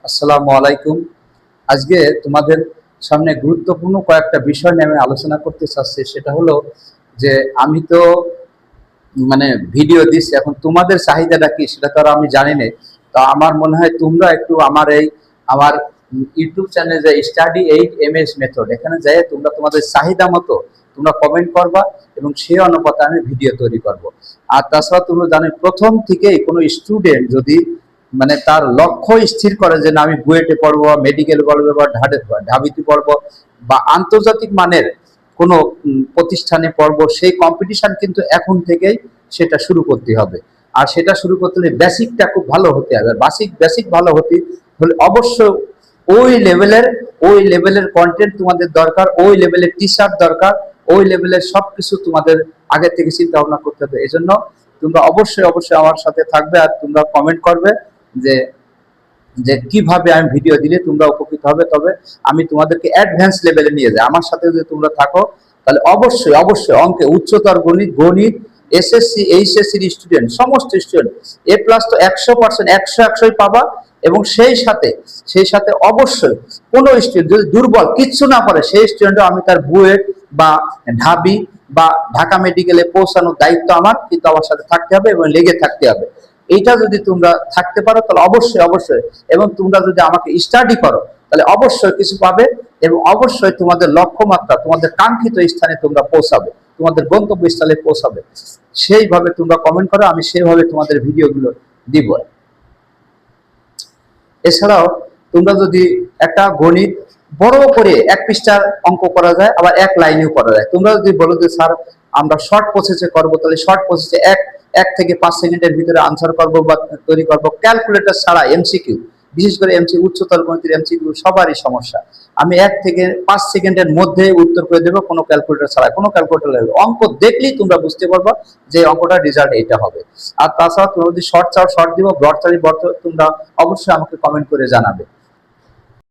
আসসালামু আলাইকুম। আজকে তোমাদের সামনে গুরুত্বপূর্ণ কয়েকটা বিষয় নিয়ে আমি আলোচনা করতে চাচ্ছি। সেটা হলো যে আমি তো মানে ভিডিও দিচ্ছি, এখন তোমাদের চাহিদাটা কি সেটা তো আর আমি জানি না। তো আমার মনে হয় তোমরা একটু আমার ইউটিউব চ্যানেলে যে স্টাডি 8 MS মেথড, এখানে যাই তোমরা তোমাদের চাহিদা মতো তোমরা কমেন্ট করবা এবং সেই অনুপাতে আমি ভিডিও তৈরি করব। আর তাছাড়া তোমরা জানো, প্রথম থেকেই কোনো স্টুডেন্ট যদি তার লক্ষ্য স্থির করে যে না আমি বুয়েটে পড়বো, মেডিকেল পড়বো, বা ঢাবিতে পড়বো, বা আন্তর্জাতিক মানের কোনো প্রতিষ্ঠানে পড়বো, সেই কম্পিটিশন কিন্তু এখন থেকেই সেটা শুরু করতে হবে। আর সেটা শুরু করতে হলে বেসিকটা খুব ভালো হতে হবে। বেসিক ভালো হতে হলে অবশ্য ওই লেভেলের কন্টেন্ট তোমাদের দরকার, ওই লেভেলের টিচার দরকার, ওই লেভেলের সবকিছু তোমাদের আগে থেকে চিন্তা ভাবনা করতে হবে। এই জন্য তোমরা অবশ্যই অবশ্যই আমার সাথে থাকবে আর তোমরা কমেন্ট করবে যে যে কিভাবে আমি ভিডিও দিলে তোমরা উপকৃত হবে। তবে আমি তোমাদেরকে অ্যাডভান্স লেভেলে নিয়ে যাই। আমার সাথে যদি তোমরা থাকো তাহলে অবশ্যই অবশ্যই অঙ্কে উচ্চতর গণিত এসএসসি এইচএসসির স্টুডেন্ট, সমস্ত স্টুডেন্ট A+ তো 100%, 100 পাবা। এবং সেই সাথে অবশ্যই কোনো স্টুডেন্ট যদি দুর্বল কিচ্ছু না পারে, সেই স্টুডেন্টও আমি তার বুয়েট বা ঢাবি বা ঢাকা মেডিকেলে পৌঁছানোর দায়িত্ব আমার, কিন্তু আমার সাথে থাকতে হবে এবং লেগে থাকতে হবে। এইটা যদি তোমরা থাকতে পারো তাহলে অবশ্যই অবশ্যই, এবং তোমরা যদি আমাকে স্টাডি করো তাহলে অবশ্যই কিছু পাবে, এবং অবশ্যই তোমাদের লক্ষ্যমাত্রা, তোমাদের কাঙ্ক্ষিত স্থানে তোমরা পৌঁছাবে, তোমাদের গন্তব্যস্থলে পৌঁছাবে। সেইভাবে তোমরা কমেন্ট করো, আমি সেইভাবে তোমাদের ভিডিওগুলো দিব। এছাড়াও তোমরা যদি একটা গণিত বড় করে 1 পৃষ্ঠার অঙ্ক করা যায়, আবার 1 লাইনেও করা যায়। তোমরা যদি বলো যে স্যার আমরা শর্ট প্রসেসে করবো, তাহলে শর্ট প্রসেসে 1 থেকে 5 সেকেন্ডের ভিতরে আনসার করবো বা তৈরি করবো, ক্যালকুলেটর ছাড়া। এমসিকিউ, বিশেষ করে উচ্চতর গণিতের এমসিকিউ সবারই সমস্যা। আমি 1 থেকে 5 সেকেন্ডের মধ্যে উত্তর করে দেবো, কোনো ক্যালকুলেটর ছাড়া। কোনো ক্যালকুলেটর লাগবে, অঙ্ক দেখলেই তোমরা বুঝতে পারবা যে অঙ্কটার রেজাল্ট এইটা হবে। আর তাছাড়া তোমরা যদি শর্ট চাও শর্ট দিব, ব্রড চাই ব্রড, তোমরা অবশ্যই আমাকে কমেন্ট করে জানাবে।